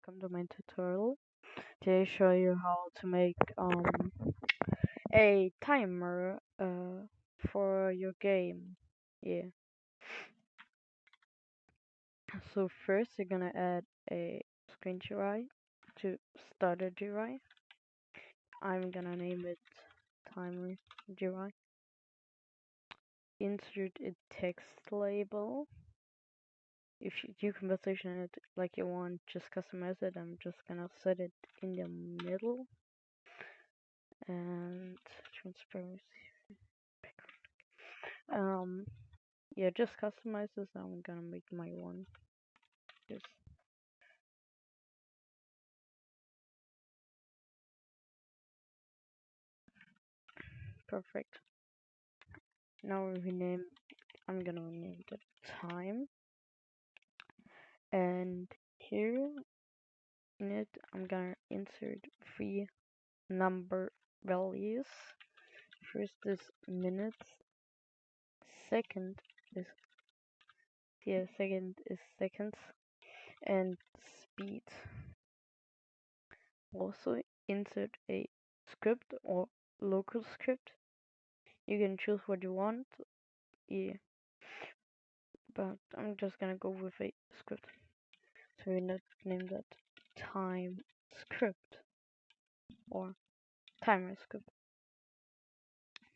welcome to my tutorial. Today I show you how to make a timer for your game. Yeah. So first you're gonna add a screen GUI to start a GUI. I'm gonna name it timer GUI. Insert a text label. If you can position it like you want, just customize it. I'm just gonna set it in the middle. And transparency. Um, yeah, just customize this. I'm gonna make my one. Just perfect. Now I'm gonna rename the time, and here in it, I'm gonna insert three number values. First is minutes. Second is second is seconds, and speed. Also insert a script or local script. You can choose what you want. Yeah, but I'm just gonna go with a script. So we name that time script or timer script.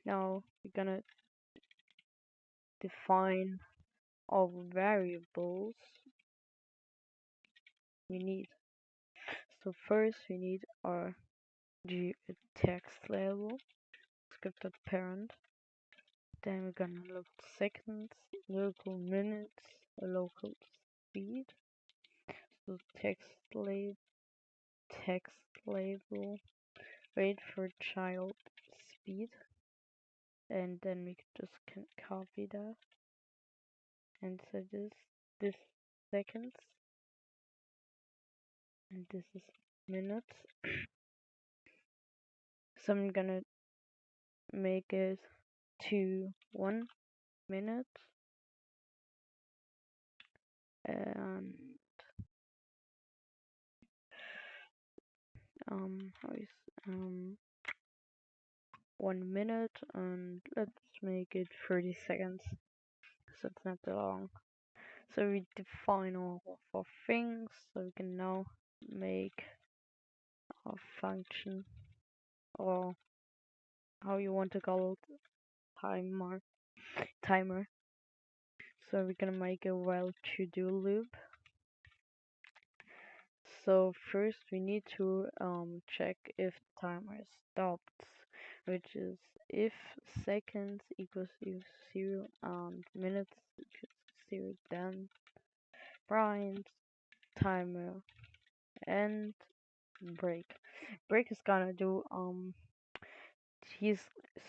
Now we're gonna define all variables we need. So first we need our text label, script.parent. Then we're gonna local seconds, local minutes, local speed. So text label, wait for child speed, and then we just can copy that and set this seconds, and this is minutes. So I'm gonna make it to 1 minute, and how is 1 minute, and let's make it 30 seconds, so it's not too long. So we define all of our things, so we can now make our function, or how you want to call it, timer. So we're gonna make a while to-do loop. So first we need to check if timer stops, which is if seconds equals 0 and minutes equals 0, then print timer and break. Break is gonna do he's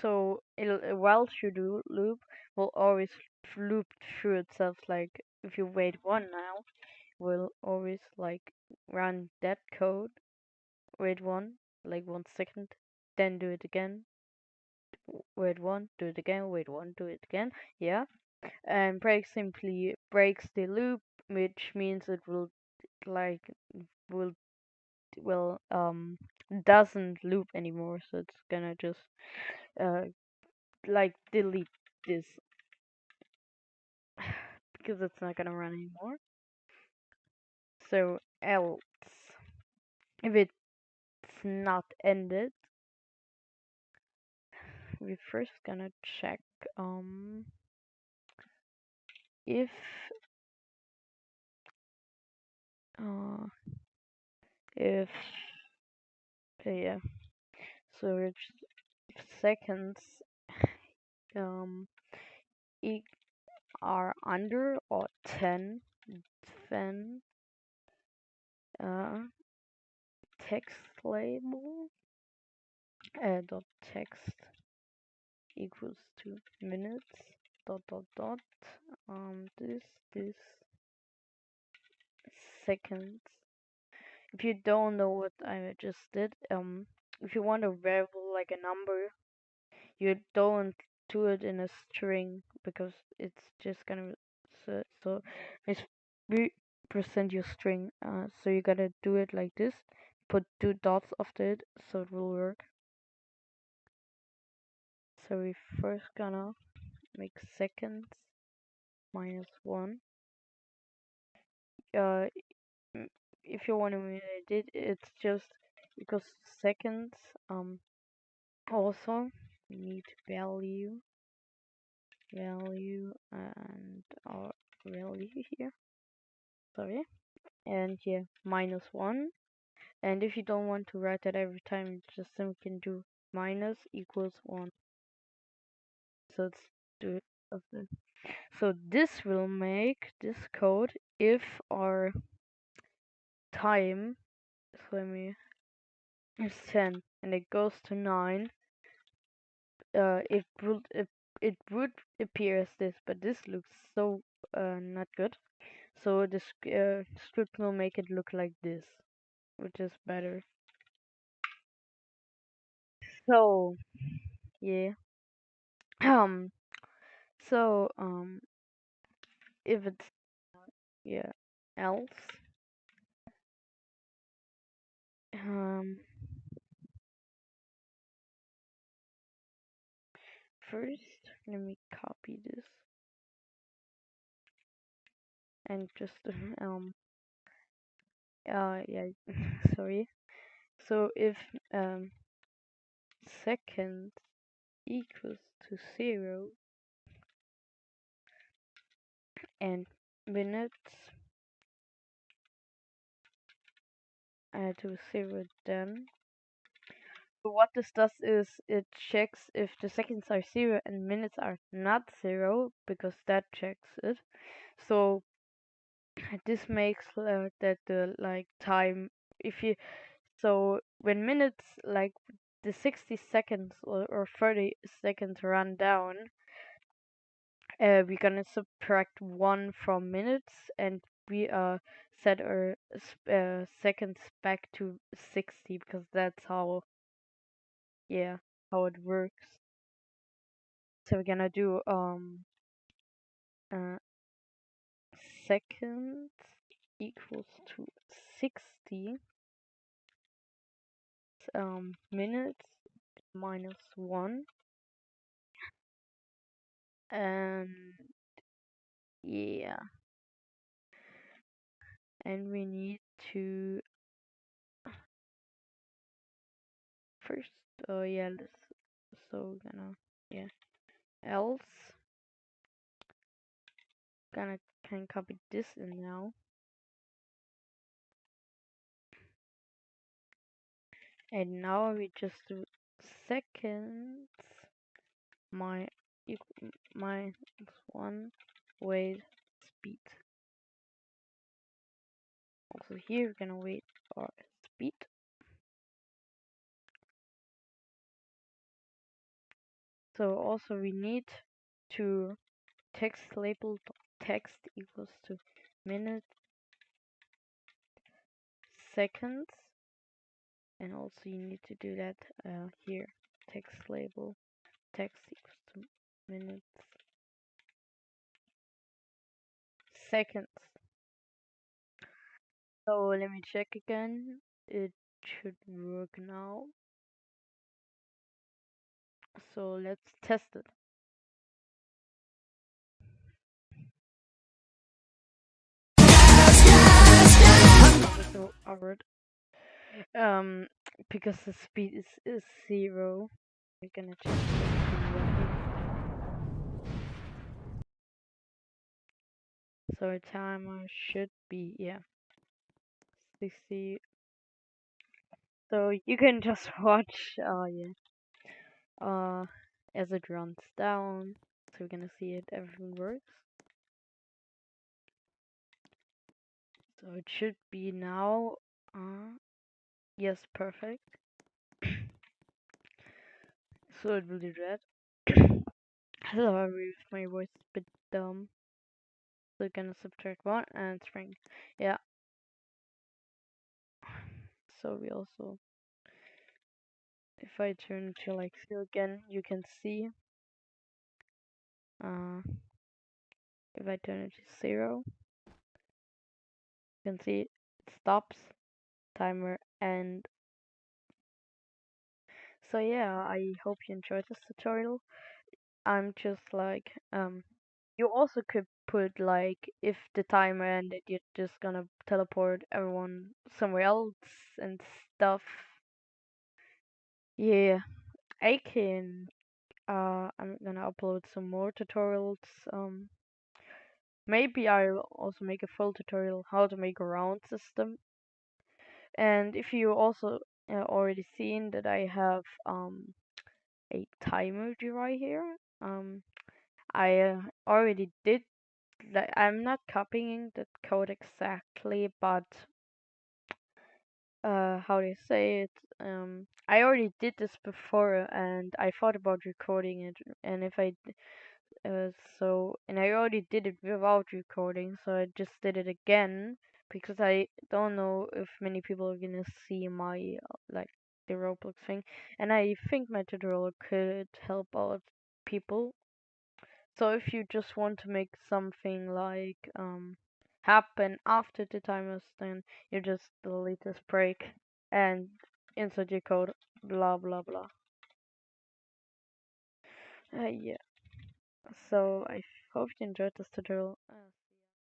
so a while to-do loop will always loop through itself. Like if you wait 1 now, will always like run that code, wait 1, like 1 second, then do it again, wait 1, do it again, wait 1, do it again. Yeah. And break simply breaks the loop, which means it will like will will doesn't loop anymore. So it's gonna just uh like delete this because it's not gonna run anymore. So else, if it's not ended, we first gonna check if uh if yeah, so it's seconds um are under or 10, then uh text label dot text equals to minutes dot this seconds. If you don't know what I just did, if you want a variable like a number, you don't do it in a string because it's just gonna so it's present your string. So you gotta do it like this. Put two dots after it so it will work. So we first gonna make seconds -1. Uh, if you want to edit, it's just because seconds. Also we need value and our value here. Sorry. And yeah, -1. And if you don't want to write that every time, you just simply can do minus equals 1. So let's do it often. So this will make this code if our time, so let me, is 10 and it goes to 9, it would appear as this, but this looks so not good. So this script will make it look like this, which is better. So yeah, um, so if it's yeah, else um first let me copy this and just yeah sorry. So if um seconds equals to 0 and minutes to 0, then so what this does is it checks if the seconds are 0 and minutes are not 0, because that checks it. So this makes that the like time, if you, so when minutes, like the 60 seconds or 30 seconds run down, we're gonna subtract 1 from minutes, and we set our seconds back to 60, because that's how, yeah, how it works. So we're gonna do uh seconds equals to 60 minutes -1, and yeah, and we need to first, oh yeah, so gonna, yeah, else gonna can copy this in now, and now we just do seconds my -1 wait speed. Also here we're gonna wait for speed. So also we need to text label text equals to minutes seconds, and also you need to do that here, text label text equals to minutes seconds. So let me check again, it should work now, so let's test it. So awkward, um because the speed is 0. We're gonna check so our timer should be, yeah, 60. So you can just watch yeah as it runs down. So we're gonna see it, everything works. So it should be now, yes, perfect. So it will do that. Sorry if my voice is a bit dumb. So we're gonna subtract 1 and string, yeah. So we also, if I turn to like 0 again, you can see if I turn it to 0, You can see it stops timer and so yeah, I hope you enjoyed this tutorial. I'm just like you also could put like if the timer ended you're just gonna teleport everyone somewhere else and stuff. Yeah, I can I'm gonna upload some more tutorials. Um Maybe I'll also make a full tutorial how to make a round system. And if you also already seen that I have a timer right here, I already did like I'm not copying the code exactly, but how do you say it? I already did this before, and I thought about recording it, and if I Uh, and I already did it without recording, so I just did it again because I don't know if many people are gonna see my like the Roblox thing, and I think my tutorial could help out people. So if you just want to make something like happen after the timers, then you just delete this break and insert your code, blah blah blah. Yeah. So I hope you enjoyed this tutorial.